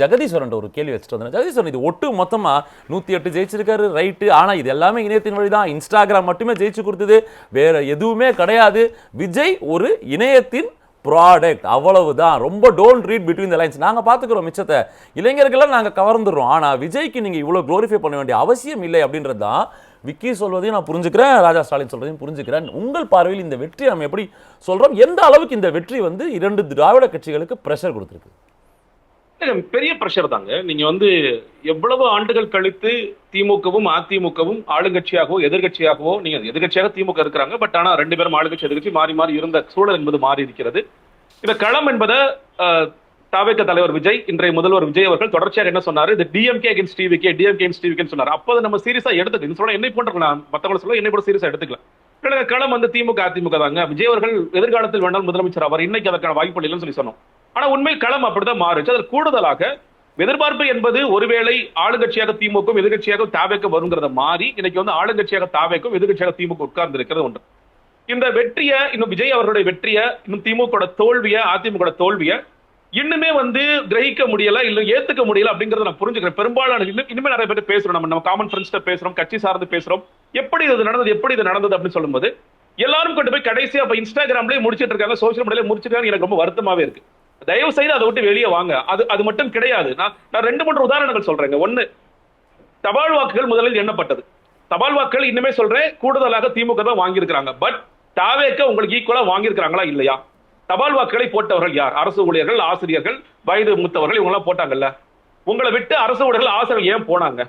ஜெகதீஸ்வரன் ஒரு கேள்வி வச்சுட்டு வந்தேன். ஜெகதீஸ்வரன், இது ஒட்டு மொத்தமா 108 ஜெயிச்சிருக்காரு, ரைட்டு. ஆனா இது எல்லாமே இணையத்தின் வழிதான், இன்ஸ்டாகிராம் மட்டுமே ஜெயிச்சு கொடுத்தது, வேற எதுவுமே கிடையாது. விஜய் ஒரு இணையத்தின் ப்ராடக்ட், அவ்வளவுதான். ரொம்ப don't read between the lines. நாங்க பாத்துக்கிறோம் மிச்சத்தை, இளைஞர்கள்லாம் நாங்க கவர்ந்துடுறோம். ஆனா விஜய்க்கு நீங்க இவ்வளவு குளோரிஃபை பண்ண வேண்டிய அவசியம் இல்லை அப்படின்றது தான் விக்கி சொல்வதையும் நான் புரிஞ்சுக்கிறேன், ராஜா ஸ்டாலின் சொல்றதையும் புரிஞ்சுக்கிறேன். உங்கள் பார்வையில் இந்த வெற்றி நம்ம எப்படி சொல்றோம்? எந்த அளவுக்கு இந்த வெற்றி வந்து 2 திராவிட கட்சிகளுக்கு பிரஷர் கொடுத்திருக்கு? பெரிய பிரஷர் தாங்க. நீங்க எவ்வளவு ஆண்டுகள் கழித்து திமுகவும் அதிமுகவும் ஆளுங்கட்சியாகவோ எதிர்கட்சியாகவோ, நீங்க எதிர்கட்சியாக திமுக இருக்கிறாங்க, பட் ஆனா 2 பேரும் ஆளுங்கட்சி எதிர்கட்சி மாறி மாறி இருந்த சூழல் என்பது மாறி இருக்கிறது. இந்த களம் என்பதை தவிக தலைவர் விஜய், இன்றைய முதல்வர் விஜய் அவர்கள் தொடர்ச்சியாக என்ன சொன்னாரு, இது DMK against TVK, DMK against டிவிகேன்னு சொன்னாரு. அப்போது நம்ம சீரியஸா எடுத்துக்கலாம். சொல்ல என்னை போன்ற மத்தவங்களை சொல்ல என்னை கூட சீரியஸா எடுத்துக்கலாம். களம் திமுக அதிமுக தாங்க. விஜய் அவர்கள் எதிர்காலத்தில் வேண்டாம் முதலமைச்சர் அவர், இன்னைக்கு அதற்கான வாய்ப்பு இல்லைன்னு சொல்லி சொன்னோம். ஆனா உண்மையில் களம் அப்படிதான் மாறுச்சு. அதில் கூடுதலாக எதிர்பார்ப்பு என்பது ஒருவேளை ஆளுங்கட்சியாக திமுக எதிர்கட்சியாக தாவேக்க வருங்கிறத மாறி இன்னைக்கு ஆளுங்கட்சியாக தாவேக்கும் எதிர்கட்சியாக திமுக உட்கார்ந்து இருக்கிறது ஒன்று. இந்த வெற்றிய இன்னும் விஜய் அவர்களுடைய வெற்றிய, இன்னும் திமுக தோல்விய, அதிமுக தோல்விய இன்னுமே கிரகிக்க முடியல, இல்ல ஏத்துக்க முடியல அப்படிங்கறத நான் புரிஞ்சுக்கிறேன். பெரும்பாலான இனிமே நிறைய பேர் பேசுறோம், நம்ம காமன் ஃப்ரெண்ட்ஸ்ட பேசுறோம், கட்சி சார்ந்து பேசுறோம், எப்படி இது நடந்தது அப்படின்னு சொல்லும்போது எல்லாரும் கொண்டு போய் கடைசியா இன்ஸ்டாகிராம்லயே முடிச்சிட்டு இருக்காங்க, சோசியல் மீடியால முடிச்சிருக்காங்க. எனக்கு ரொம்ப வருத்தமாவே இருக்கு. தயவு செய்து அதை விட்டு வெளியே வாங்க. அது மட்டும் கிடையாது. நான் 2-3 உதாரணங்கள் சொல்றேங்க. ஒன்னு, தபால் வாக்குகள் முதலில் எண்ணப்பட்டது. தபால் வாக்குகள் இன்னுமே சொல்றேன் கூடுதலாக திமுக தான் வாங்கியிருக்காங்க. பட் தாவேக்க உங்களுக்கு ஈக்குவலா வாங்கியிருக்காங்களா இல்லையா? தபால் வாக்குகளை போட்டவர்கள் யார்? அரசு ஊழியர்கள், ஆசிரியர்கள், வயது மூத்தவர்கள், இவங்க எல்லாம் போட்டாங்கல்ல. உங்களை விட்டு அரசு ஊழியர்கள், ஆசிரியர்கள் ஏன் போனாங்க?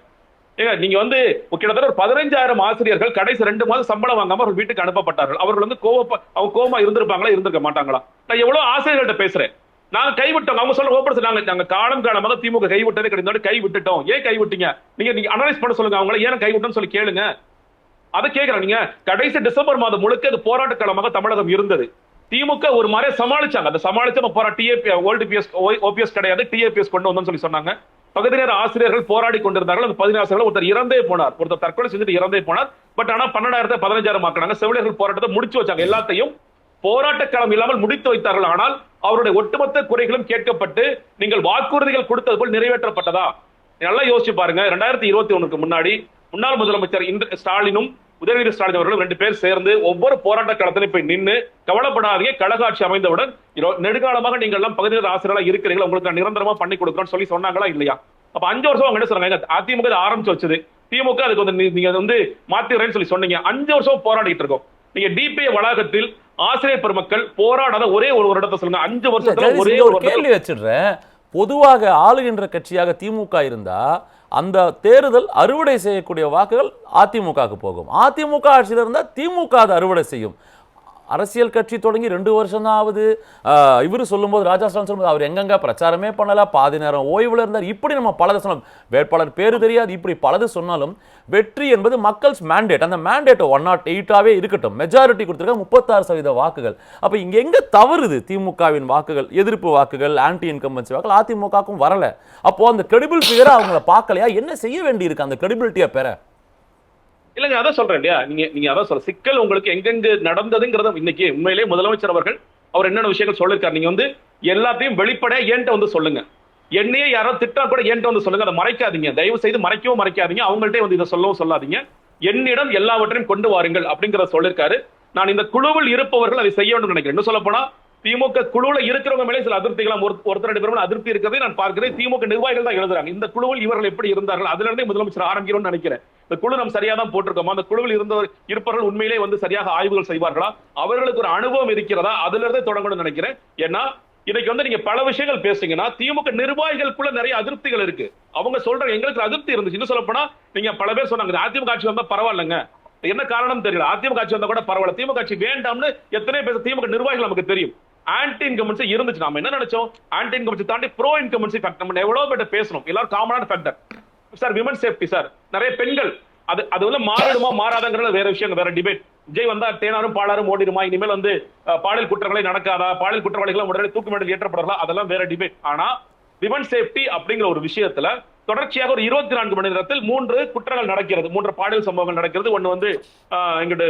நீங்க கிட்டத்தட்ட ஒரு 15,000 ஆசிரியர்கள் கடைசி 2 மாதம் சம்பளம் வாங்காம அவர்கள் வீட்டுக்கு அனுப்பப்பட்டார்கள். அவர்கள் கோவமா இருந்திருப்பாங்களா, இருந்திருக்க மாட்டாங்களா? நான் எவ்வளவு ஆசிரியர்கள்ட்ட பேசுறேன். நாங்க கைவிட்டோம். அவங்க சொல்ல ஓப்பன், நாங்க காலமாக திமுக கைவிட்டதே கிடையாது, கை விட்டுட்டோம். ஏன் கை விட்டீங்க? நீங்க அனலைஸ் பண்ண சொல்லுங்க. அவங்களை ஏன் கை விட்டோம்னு சொல்லி கேளுங்க. அதை கேட்கிறேன். நீங்க கடைசி டிசம்பர் மாதம் முழுக்க அது போராட்ட காலமாக தமிழகம் இருந்தது. திமுக ஒரு மாதிரி சமாளிச்சாங்க. அந்த சமாளிச்ச ஓபிஎஸ் கிடையாது, டிஏபிஎஸ் கொண்டு வந்தோம்னு சொல்லி சொன்னாங்க. பகுதி நேர ஆசிரியர்கள் போராடி கொண்டிருந்தார்கள். அந்த 10 ஆசிரியர்கள் ஒருத்தர் இறந்தே போனார், ஒருத்தர் தற்கொலை செஞ்சுட்டு இறந்தே போனார். பட் ஆனா 12,000 15,000 ஆக்கினாங்க. செவிலியர்கள் போராட்டத்தை முடிச்சு வச்சாங்க. எல்லாத்தையும் போராட்ட களம் இல்லாமல் முடித்து வைத்தார்கள். ஆனால் அவருடைய ஒட்டுமொத்த குறைகளும் கேட்கப்பட்டு நீங்கள் வாக்குறுதிகள் கொடுத்தது போல் நிறைவேற்றப்பட்டதா? நல்லா யோசிச்சு பாருங்க. 2021க்கு முன்னாடி முன்னாள் முதலமைச்சர் ஸ்டாலினும் உதயநிதி ஸ்டாலின் அவர்களும் 2 பேர் சேர்ந்து ஒவ்வொரு போராட்ட களத்திலும் போய் நின்று, கவலைப்படாதீங்க, கழகாட்சி அமைந்தவுடன் நெடுங்காலமாக நீங்கள் எல்லாம் பகுதி நேர ஆசிரியர்களா இருக்கிறீங்களா, உங்களுக்கு நிரந்தரமா பண்ணி கொடுக்குறோம்னு சொல்லி சொன்னாங்களா இல்லையா? அப்ப 5 வருஷம் அவங்க என்ன சொன்னாங்க? அதிமுக ஆரம்பிச்சு வச்சது, திமுக அதுக்கு நீங்க மாத்திரேன்னு சொல்லி சொன்னீங்க. 5 வருஷம் போராடிட்டு இருக்கோம். நீங்க டிபிஏ வளாகத்தில் ஆசிரியர் பெருமக்கள் போராடாத ஒரே ஒரு இடத்தை சொல்லுங்க. 5 வருஷத்துல ஒரே ஒரு கேள்வி வச்சிடுறேன். பொதுவாக ஆளுகின்ற கட்சியாக திமுக இருந்தா அந்த தேர்தல் அறுவடை செய்யக்கூடிய வாக்குகள் அதிமுகவுக்கு போகும். அதிமுக ஆட்சியில் இருந்தால் திமுக அதை அறுவடை செய்யும். அரசியல் கட்சி தொடங்கி 2 வருஷம் தான் ஆகுது. இவரு சொல்லும்போது, ராஜா ஸ்டாலின் சொல்லும்போது, அவர் எங்கெங்க பிரச்சாரமே பண்ணல, பாதி நேரம் ஓய்வுல இருந்தார். இப்படி நம்ம பலது சொன்னோம், வேட்பாளர் பேரு தெரியாது, இப்படி பலது சொன்னாலும் வெற்றி என்பது மக்கள்ஸ் மேண்டேட். அந்த மேண்டேட் 108ஆவே இருக்கட்டும், மெஜாரிட்டி கொடுத்திருக்க 36% வாக்குகள். அப்ப இங்க எங்க தவறுது? திமுகவின் வாக்குகள், எதிர்ப்பு வாக்குகள், ஆன்டி இன்கம்பன்சி வாக்குகள் அதிமுகவுக்கும் வரல. அப்போ அந்த கிரெடிபிள் ஃபிகரை அவங்கள பார்க்கலையா? என்ன செய்ய வேண்டி இருக்கு அந்த கிரெடிபிலிட்டியை பெற? இல்லங்க, அதான் சொல்றேன் இல்லையா, நீங்க அதான் சொல்ற சிக்கல் உங்களுக்கு எங்கெங்க நடந்ததுங்கிறத இன்னைக்கு உண்மையிலேயே முதலமைச்சர் அவர்கள் அவர் என்னென்ன விஷயங்கள் சொல்லிருக்காரு. நீங்க எல்லாத்தையும் வெளிப்படையா என்கிட்ட சொல்லுங்க. என்னையே யாரோ திட்டா கூட என்கிட்ட சொல்லுங்க. அதை மறைக்காதீங்க, தயவு செய்து மறைக்கவும் மறைக்காதீங்க. அவங்கள்ட்ட இதை சொல்லவும் சொல்லாதீங்க. என்னிடம் எல்லாவற்றையும் கொண்டு வாருங்கள் அப்படிங்கிறத சொல்லிருக்காரு. நான் இந்த குழுவில் இருப்பவர்கள் அதை செய்ய வேண்டும் நினைக்கிறேன். இன்னும் சொல்ல போனா திமுக குழுவுல இருக்கிறவங்க மேலே சில அதிருப்திகளாம், ஒருத்தர் 2 பேரும் அதிருப்தி இருக்கிறதை நான் பார்க்கிறேன். திமுக நிர்வாகிகள் தான் எழுதுறாங்க, இந்த குழுவில் இவர்கள் எப்படி இருந்தார்கள், அதுல இருந்தே முதலமைச்சர் ஆரம்பிக்கிறோம்னு நினைக்கிறேன். இந்த குழு நம்ம சரியா தான் போட்டிருக்கோமா, அந்த குழுவில் இருப்பவர்கள் உண்மையிலே சரியாக ஆய்வுகள் செய்வார்களா, அவர்களுக்கு ஒரு அனுபவம் இருக்கிறதா, அதுல இருந்தே தொடங்கணும்னு நினைக்கிறேன். ஏன்னா இன்னைக்கு நீங்க பல விஷயங்கள் பேசுறீங்கன்னா திமுக நிர்வாகிகளுக்குள்ள நிறைய அதிருப்திகள் இருக்கு. அவங்க சொல்றாங்க எங்களுக்கு அதிருப்தி இருந்துச்சு. இன்னும் சொல்ல போனா நீங்க பல பேர் சொன்னாங்க அதிமுக ஆட்சி வந்தா பரவாயில்லைங்க, என்ன காரணம் தெரியல, அதிமுக ஆட்சி வந்தா கூட பரவாயில்ல, திமுக ஆட்சி வேண்டாம்னு எத்தனை பேர் திமுக நிர்வாகிகள் நமக்கு தெரியும். ஆன்டி இன்கம்பன்சி இருந்துச்சு. நாம என்ன நினைச்சோம், ஆன்டி இன்கம்பன்சி தாண்டி ப்ரோ இன்கம்பன்சி ஃபேக்டர் நம்ம எவ்வளவு பேர் பேசணும். எல்லாரும் காமனான factor sir, women safety sir, நிறைய பெண்கள், அது மாறிடுமா மாறாதங்கிறது வேற விஷயம், வேற டிபேட். விஜய் வந்தா தேனாரும் பாலாரும் ஓடிடுமா, இனிமேல் பாலியல் குற்றங்களே நடக்காதா, பாலியல் குற்றவாளிகள் உடனே தூக்கு மேடையில் ஏற்றப்படலாம், அதெல்லாம் வேற டிபேட். ஆனா விமன் சேஃப்டி அப்படிங்கிற ஒரு விஷயத்துல தொடர்ச்சியாக ஒரு 24 மணி நேரத்தில் 3 குற்றங்கள் நடக்கிறது, 3 பாலியல் சம்பவங்கள் நடக்கிறது. ஒன்னு எங்கிட்ட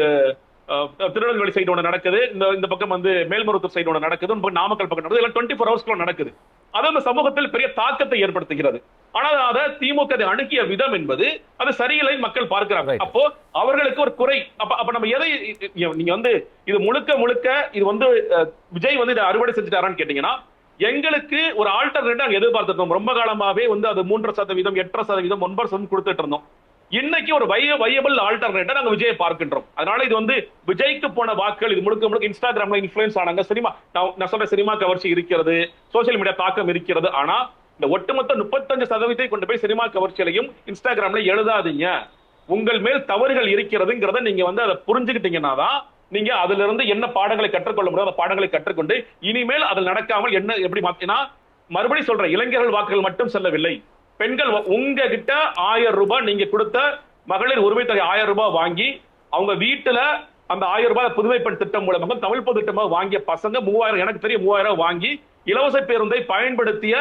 திருநெல்வேலி சைடு ஒன்று நடக்குது, இந்த பக்கம் மேல்மருவத்தூர் சைடு ஒன்று நடக்குது, நாமக்கல் பக்கம் நடக்குது, எல்லாம் 24 ஹவர்ஸ்க்குள்ள நடக்குது. அது அந்த சமூகத்தில் பெரிய தாக்கத்தை ஏற்படுத்துகிறது. ஆனால் அதை திமுக அணுகிய விதம் என்பது அது சரியில்லை மக்கள் பார்க்கிறாங்க. அப்போ அவர்களுக்கு ஒரு குறை. அப்ப நம்ம எதை நீங்க வந்து இது முழுக்க முழுக்க இது வந்து விஜய் வந்து இதை அறுவடை செஞ்சுட்டாரான்னு கேட்டீங்கன்னா, எங்களுக்கு ஒரு ஆல்டர்னேட் நாங்க எதிர்பார்த்திருந்தோம். ரொம்ப காலமாவே வந்து அது 3% 8% 9% கொடுத்துட்டு இருந்தோம். இன்னைக்கு ஒரு வையபிள் ஆல்டர்னேட்டர் நாங்க விஜயை பார்க்கின்றோம். அதனால இது வந்து விஜய்க்கு போன வாக்குகள் இது முழுக்க முழுக்க இன்ஸ்டாகிராம்ல இன்ஃபுளுன்ஸ் ஆனாங்க. சினிமா நான் சொல்ற சினிமா கவர்ச்சி இருக்கிறது, சோசியல் மீடியா தாக்கம் இருக்கிறது. ஆனா இந்த ஒட்டுமொத்த 35% கொண்டு போய் சினிமா கவர்ச்சியிலையும் இன்ஸ்டாகிராம்ல எழுதாதீங்க. உங்கள் மேல் தவறுகள் இருக்கிறதுங்கிறத நீங்க வந்து அதை புரிஞ்சுக்கிட்டீங்கன்னா தான் நீங்க அதுல இருந்து என்ன பாடங்களை கற்றுக்கொள்ள முடியும், அந்த பாடங்களை கற்றுக்கொண்டு இனிமேல் அதில் நடக்காமல் என்ன எப்படி மாத்தினா, மறுபடியும் சொல்றேன், இளைஞர்கள் வாக்குகள் மட்டும் செல்லவில்லை. பெண்கள் உங்ககிட்ட 1000 ரூபாய் நீங்க கொடுத்த மகளிர் உரிமை தொகை 1000 ரூபாய் வாங்கி அவங்க வீட்டுல அந்த 1000 ரூபாய் புதுமை பெண் திட்டம் மூலமாக தமிழ் பொது திட்டமாக வாங்கிய பசங்க 3000, எனக்கு தெரிய 3000 வாங்கி இலவச பேருந்தை பயன்படுத்திய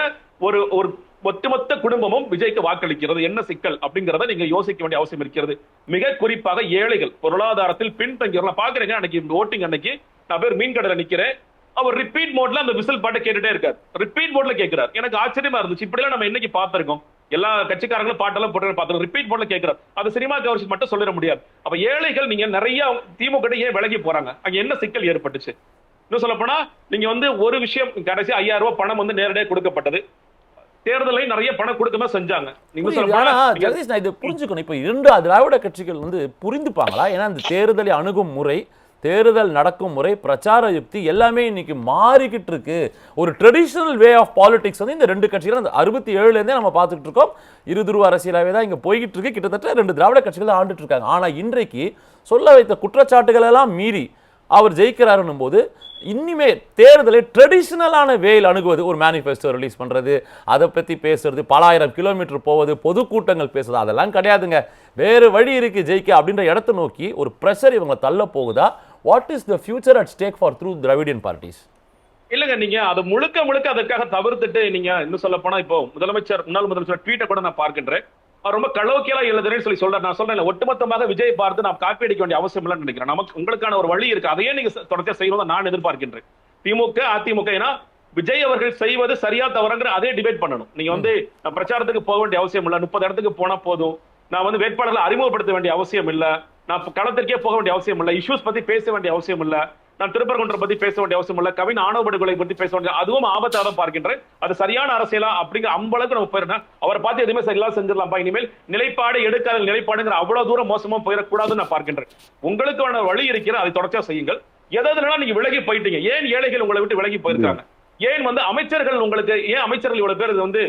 ஒரு ஒட்டுமொத்த குடும்பமும் விஜய்க்கு வாக்களிக்கிறது. என்ன சிக்கல் அப்படிங்கறத நீங்க யோசிக்க வேண்டிய அவசியம் இருக்கிறது. மிக குறிப்பாக ஏழைகள், பொருளாதாரத்தில் பின்தங்கியவர்கள் பாக்குறீங்க. அன்னைக்கு ஓட்டிங் அன்னைக்கு நான் பேர் மீன் கடையில நிக்கிறேன். அவர் ரிப்பீட் மோட்ல அந்த விசில் பாட்டை கேட்டுட்டே இருக்காரு. ரிப்பீட் மோட்ல கேட்கிறார். எனக்கு ஆச்சரியமா இருந்துச்சு. இப்படி எல்லாம் நம்ம இன்னைக்கு பார்த்திருக்கோம். எல்லா கட்சிக்காரங்களும் பாட்டெல்லாம் போட்டு பார்த்து ரிப்பீட் மோட்ல கேட்கிறார். அது சினிமா கவர்ச்சி மட்டும் சொல்லிட முடியாது. அப்ப ஏழைகள் நீங்க நிறைய திமுக ஏன் விலகி போறாங்க? அங்க என்ன சிக்கல் ஏற்பட்டுச்சு? இன்னும் சொல்ல போனா நீங்க வந்து ஒரு விஷயம், கடைசி 5000 ரூபாய் பணம் வந்து நேரடியாக கொடுக்கப்பட்டது. தேர்தலை நிறைய பணம் கொடுக்கதான் செஞ்சாங்க. நீங்க ஜெகதீஷ், நான் இது புரிஞ்சுக்கணும். இப்ப 2 திராவிட கட்சிகள் வந்து புரிந்துப்பாங்களா? ஏன்னா இந்த தேர்தலை அணுகும் முறை, தேர்தல் நடக்கும் முறை, பிரச்சார யுக்தி எல்லாமே இன்னைக்கு மாறிக்கிட்டு இருக்கு. ஒரு ட்ரெடிஷனல் வே ஆஃப் பாலிடிக்ஸ் வந்து இந்த 2 கட்சிகள் அந்த 67 நம்ம பார்த்துக்கிட்டு இருக்கோம். இருதுருவ அரசியலாவே தான் இங்க போய்கிட்டு இருக்கு. கிட்டத்தட்ட 2 திராவிட கட்சிகள் ஆண்டுட்டு இருக்காங்க. ஆனா இன்றைக்கு சொல்ல வைத்த குற்றச்சாட்டுகள் எல்லாம் மீறி அவர் ஜெயிக்கிறாருன்னும் போது இனிமே தேர்தலை ட்ரெடிஷனலான வேயில் அணுகுவது, ஒரு மேனிஃபெஸ்டோ ரிலீஸ் பண்றது, அதை பத்தி பேசுறது, பல ஆயிரம் கிலோமீட்டர் போவது, பொதுக்கூட்டங்கள் பேசுறது, அதெல்லாம் கிடையாதுங்க. வேறு வழி இருக்கு ஜெயிக்க அப்படின்ற இடத்தை நோக்கி ஒரு பிரஷர் இவங்க தள்ள போகுதா? What is the future at stack for through Dravidian parties? இல்லங்க, நீங்க அது முழுக்க முழுக்க அதற்காக தவிர்த்துட்டு நீங்க இன்னும் சொல்ல போனா இப்போ முன்னாள் முதலமைச்சர் ட்வீட்டை கூட நான் பார்க்கின்றேன். அவர் ரொம்ப கலோக்கியலா எழுதுறேன்னு சொல்லி சொல்றாரு. நான் சொல்றேன், ஒட்டுமொத்தமாக விஜய் பார்த்து நான் காப்பி அடிக்க வேண்டிய அவசியம் இல்லைன்னு நினைக்கிறேன். நமக்கு உங்களுக்கான ஒரு வழி இருக்கு. அதையே நீங்க தொடர்ச்சியா செய்யணும் நான் எதிர்பார்க்கின்றேன். திமுக அதிமுக ஏன்னா விஜய் அவர்கள் செய்வது சரியா தவறுங்கிற அதே டிபேட் பண்ணணும். நீங்க வந்து பிரச்சாரத்துக்கு போக வேண்டிய அவசியம் இல்ல, 30 இடத்துக்கு போனா போதும். நான் வந்து வேட்பாளர்களை அறிமுகப்படுத்த வேண்டிய அவசியம் இல்ல, நான் களத்திற்கே போக வேண்டிய அவசியம் இல்ல, இஷ்யூஸ் பத்தி பேச வேண்டிய அவசியம் இல்ல, நான் திருப்பரங்குன்றம் பத்தி பேச வேண்டிய அவசியம் இல்ல, கவின் ஆணவ படுகொலை பத்தி பேச வேண்டிய, அதுவும் ஆபத்தாக தான் பார்க்கின்றேன். அது சரியான அரசியலா அப்படிங்கிற அம்பளவுக்கு நம்ம போயிருந்தேன். அவரை பார்த்து எதுவுமே சரியா செஞ்சிடலாம்ப்பா, இனிமேல் நிலைப்பாடு எடுக்காத நிலைப்பாடுங்கிற அவ்வளவு தூரம் மோசமா போயிடக்கூடாதுன்னு நான் பார்க்கின்றேன். உங்களுக்கான வழி இருக்கிற அதை தொடர்ச்சியா செய்யுங்கள். எதாவது நீங்க விலகி போயிட்டீங்க. ஏன் ஏழைகள் உங்களை விட்டு விலகி போயிருக்காங்க? ஏன் வந்து அமைச்சர்கள் உங்களுக்கு ஏன் அமைச்சர்கள் இவ்வளவு பேர் வந்து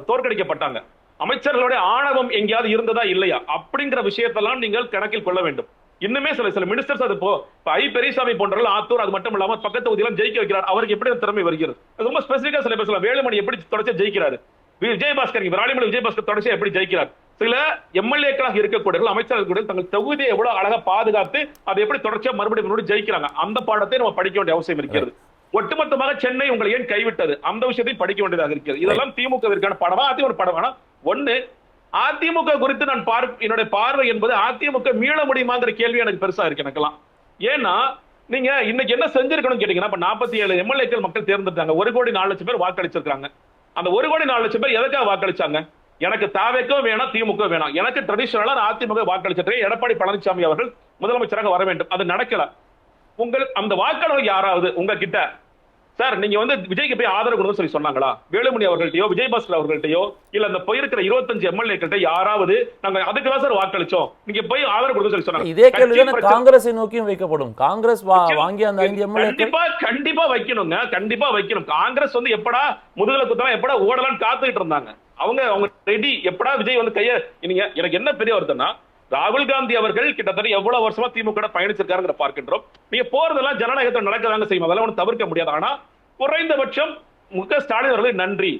தோற்கடிக்கப்பட்டாங்க? அமைச்சர்களுடைய ஆணவம் எங்கேயாவது இருந்ததா இல்லையா அப்படிங்கிற விஷயத்தெல்லாம் நீங்கள் கணக்கில் கொள்ள வேண்டும். இன்னுமே சில மினிஸ்டர்ஸ் அது ஐ பெரியசாமி போன்றவர்கள் ஆத்தூர், அது மட்டும் இல்லாம பக்கத்து தொகுதியெல்லாம் ஜெயிக்க வைக்கிறார். அவருக்கு எப்படி திறமை வருகிறது? ரொம்ப ஸ்பெசிபிக்கா சில பேர் சொல்லலாம். வேலுமணி எப்படி தொடர்ச்சியா ஜெயிக்கிறாரு? விஜயபாஸ்கர் விராலிமலை விஜயபாஸ்கர் தொடர்ச்சியா எப்படி ஜெயிக்கிறார்? சில எம்எல்ஏக்களாக இருக்கக்கூடிய அமைச்சர்கள் கூட தங்கள் தொகுதியை எவ்வளவு அழகா பாதுகாத்து அதை எப்படி தொடர்ச்சியா மறுபடியும் ஜெயிக்கிறாங்க. அந்த பாடத்தை நம்ம படிக்க வேண்டிய அவசியம் இருக்கிறது. ஒட்டுமொத்தமாக சென்னை உங்களை ஏன் கைவிட்டது அந்த விஷயத்தை படிக்க வேண்டியதாக இருக்கிறது. இதெல்லாம் திமுகவிற்கான படமா? அதிமுக படமா? ஒண்ணு, அதிமுக குறித்து நான் என்னுடைய பார்வை என்பது அதிமுக மீள முடியுமாங்கிற கேள்வி எனக்கு பெருசா இருக்கு எனக்கெல்லாம். ஏன்னா நீங்க இன்னைக்கு என்ன செஞ்சிருக்கணும் கேட்டீங்கன்னா, 47 எம்எல்ஏக்கள் மக்கள் தேர்ந்தெடுத்தாங்க. 1,04,00,000 பேர் வாக்களிச்சிருக்காங்க. அந்த 1,04,00,000 பேர் எதுக்காக வாக்களிச்சாங்க? எனக்கு தாவேக்கும் வேணாம், திமுக வேணாம், எனக்கு ட்ரெடிஷனலா அதிமுக வாக்களிச்சிருக்கேன், எடப்பாடி பழனிசாமி அவர்கள் முதலமைச்சராக வர வேண்டும். அது நடக்கல. உங்கள் அந்த வாக்காளர்கள் யாராவது உங்ககிட்ட சார் நீங்க வந்து விஜய்க்கு போய் ஆதரவு கொடுங்க சொல்லி சொன்னாங்களா? வேலுமணி அவர்கள்ட்டயோ விஜயபாஸ்கர் அவர்கள்ட்டயோ இல்ல அந்த போயிருக்கிற 25 எம்எல்ஏக்கிட்ட யாராவது நாங்க அதுக்கு தான் சார் வாக்களிச்சோம், நீங்க போய் ஆதரவு கொடுங்க சொல்லி சொன்னாங்க. இதே கேள்வி காங்கிரஸை நோக்கியும் வைக்கப்படும். காங்கிரஸ் வாங்கி அந்த 5 எம்எல்ஏ கண்டிப்பா வைக்கணுங்க, கண்டிப்பா வைக்கணும். காங்கிரஸ் வந்து எப்படா முதுகுல குத்தலாம், எப்படா ஓடலாம்னு காத்துக்கிட்டு இருந்தாங்க. அவங்க ரெடி. எப்படா விஜய் வந்து கைய நீங்க எனக்கு என்ன பெரிய வருதுன்னா, ராகுல் காந்தி அவர்கள் கிட்டத்தட்ட எவ்வளவு வருஷமா திமுக பயணிச்சிருக்காரு பார்க்கின்றோம். நீங்க போறதெல்லாம் ஜனநாயகத்தில் நடக்கதாங்க செய்யும், அதெல்லாம் ஒன்றும் தவிர்க்க முடியாது. ஆனா குறைந்தபட்சம் ஸ்டாலின் அவர்களுக்கு நன்றி,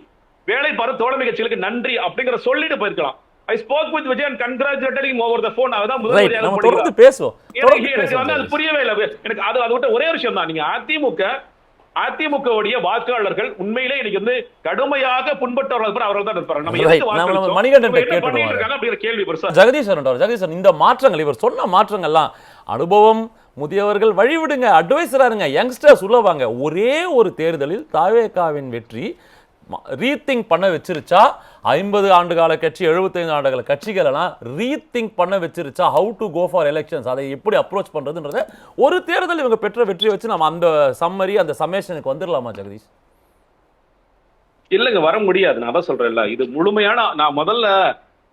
வேலை பார்த்து தோழமை கட்சிகளுக்கு நன்றி அப்படிங்கிற சொல்லிட்டு போயிருக்கலாம். I spoke with Vijay and congratulated him over the phone. அதான் முதல்வரியாக தொடர்ந்து பேசுவோம். எனக்கு வந்து அது புரியவே இல்லை. எனக்கு அது விட்ட ஒரே விஷயம் தான், நீங்க அதிமுக உடைய வாக்காளர்கள் உண்மையிலே இன்னைக்கு வந்து கடுமையாக புண்பட்டவர்கள் அவர்கள் தான் இருப்பாங்க. நம்ம மணிகண்டன் கேள்வி ஜெகதீஷ், இந்த மாற்றங்கள் இவர் சொன்ன மாற்றங்கள்லாம் அனுபவம் முதியவர்கள் வழிவிடுங்க, அட்வைசராருங்க, யங்ஸ்டர்ஸ் உள்ள வாங்க. ஒரே ஒரு தேர்தலில் தாவேகாவின் வெற்றி ரீதிங்க் பண்ண வச்சிருச்சா? 50 ஆண்டு கால கட்சி, 75 ஆண்டு கால கட்சிகள் எல்லாம் ரீதிங்க் பண்ண வச்சிருச்சா? How to go for elections, அதை எப்படி அப்ரோச் பண்றதுன்றத ஒரு தேர்தல் இவங்க பெற்ற வெற்றி வச்சு நம்ம அந்த சம்மரி, அந்த சமேஷனுக்கு வந்துடலாமா ஜெகதீஷ்? இல்லங்க, வர முடியாது. நான் அதான் சொல்றேன்ல, இது முழுமையான, நான் முதல்ல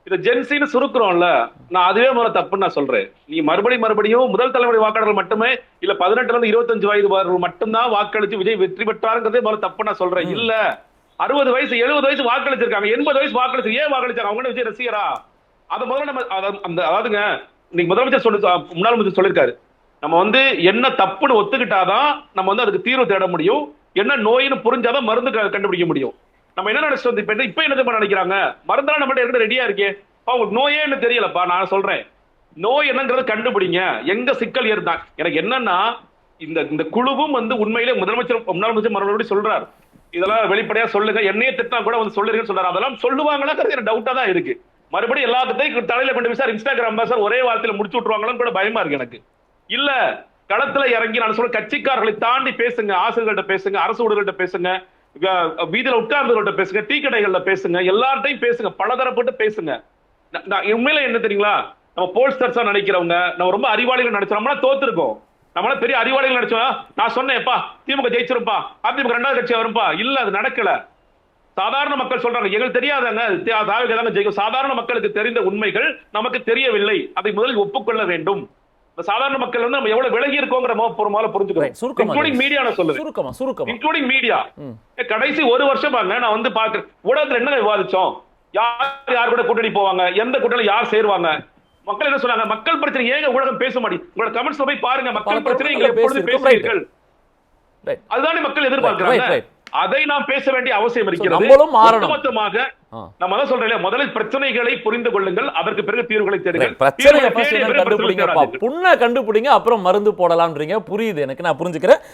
இதை ஜென்சின்னு சுருக்குறோம்ல, நான் அதுவே முதல்ல தப்புன்னு நான் சொல்றேன். நீ மறுபடியும் முதல் தலைமுறை வாக்காளர்கள் மட்டுமே, இல்ல 18 இருந்து 25 வயது மட்டும்தான் வாக்களிச்சு விஜய் வெற்றி பெற்றாருங்கிறதே முதல்ல தப்பு நான் சொல்றேன். இல்ல 60 வயசு 70 வயசு வாக்களிச்சிருக்காங்க, 80 வயசு வாக்களிச்சு ஏன் வாக்களிச்சாங்க? அவங்க விஜய் ரசிகரா? அதை முதல்ல நம்ம அதாவதுங்க, இன்னைக்கு முதலமைச்சர் முன்னாள் முதலமைச்சர் சொல்லியிருக்காரு, நம்ம வந்து என்ன தப்புன்னு ஒத்துக்கிட்டாதான் நம்ம வந்து அதுக்கு தீர்வு தேட முடியும், என்ன நோயின்னு புரிஞ்சாதான் மருந்து கண்டுபிடிக்க முடியும். நம்ம என்ன நினைச்சிட்டு இப்ப என்ன நினைக்கிறாங்க, மருந்தெல்லாம் நம்ம ஏற்கனவே ரெடியா இருக்கே, உங்களுக்கு நோயே என்ன தெரியலப்பா. நான் சொல்றேன், நோய் என்னங்கிறத கண்டுபிடிங்க, எங்க சிக்கல் ஏறுதான். எனக்கு என்னன்னா, இந்த குழுவும் வந்து உண்மையிலே முன்னாள் முதலமைச்சர் மறுபடியும் சொல்றாரு, இதெல்லாம் வெளிப்படையா சொல்லுங்க, என்னையே திட்டா கூட வந்து சொல்லுறீங்கன்னு சொல்றாரு. அதெல்லாம் சொல்லுவாங்களாங்கிறது எனக்கு டவுட்டா தான் இருக்கு. மறுபடியும் எல்லாத்தையும் தலையில கொண்டு விசாரி இன்ஸ்டாகிராம் சார் ஒரே வார்த்தையில முடிச்சு விட்டுருவாங்களான்னு கூட பயமா இருக்கு எனக்கு. இல்ல களத்துல இறங்கி நான் சொல்ற கட்சிக்காரர்களை தாண்டி பேசுங்க, ஆசிரியர்கள்ட்ட பேசுங்க, அரசு ஊழியர்கள்ட்ட பேசுங்க, வீதியில உட்கார்ந்தவர்கள்ட்ட பேசுங்க, டீ கடைகள்ல பேசுங்க, எல்லார்ட்டையும் பேசுங்க, பலதரப்பட்டு பேசுங்க. உண்மையில என்ன தெரியுங்களா, நம்ம போல்ஸ்டர்ஸா நினைக்கிறவங்க, நம்ம ரொம்ப அறிவாளிகள் நினைச்சோம், நம்மளா தோத்துருக்கோம். நம்மள பெரிய அறிவாளிகள் நினைச்சோம். நான் சொன்னேன்ப்பா திமுக ஜெயிச்சிருப்பா, அதிமுக 2வது கட்சி வரும்பா. இல்ல, அது நடக்கல. சாதாரண மக்கள் சொல்றாங்க, எங்களுக்கு தெரியாதாங்க ஜெயிக்கும். சாதாரண மக்களுக்கு தெரிந்த உண்மைகள் நமக்கு தெரியவில்லை, அதை முதலில் ஒப்புக்கொள்ள வேண்டும். சாதாரண மக்கள் வந்து நம்ம எவ்வளவு விலகி இருக்கோங்கிற புரிஞ்சுக்கிறோம். இன்க்ளூடிங் மீடியா, நான் சொல்லுவேன், இன்க்ளூடிங் மீடியா. கடைசி ஒரு வருஷம் பாருங்க, நான் வந்து பாக்குறேன் ஊடகத்துல என்ன விவாதிச்சோம், யார் கூட கூட்டணி போவாங்க, எந்த கூட்டணி யார் சேருவாங்க, மக்கள் என்ன சொன்னாங்க, மக்கள் பிரச்சனை ஏங்க ஊடகம் பேச மாட்டேங்குது, உங்களோட கமெண்ட்ஸ் போய் பாருங்க, மக்கள் பிரச்சனை எங்களை எப்பொழுது பேசுவீர்கள், அதுதானே மக்கள் எதிர்பார்க்கிறாங்க. அதை நாம் பேச வேண்டிய அவசியம் இருக்கிறது. ஒட்டுமொத்தமாக நம்ம தான் சொல்றேன், முதலில் பிரச்சனைகளை புரிந்து கொள்ளுங்கள், அதற்கு பிறகு தீர்வுகளை தேடுங்கள். கண்டுபிடிங்க, அப்புறம் மருந்து போடலாம்ன்றீங்க. புரியுது எனக்கு, நான் புரிஞ்சுக்கிறேன்.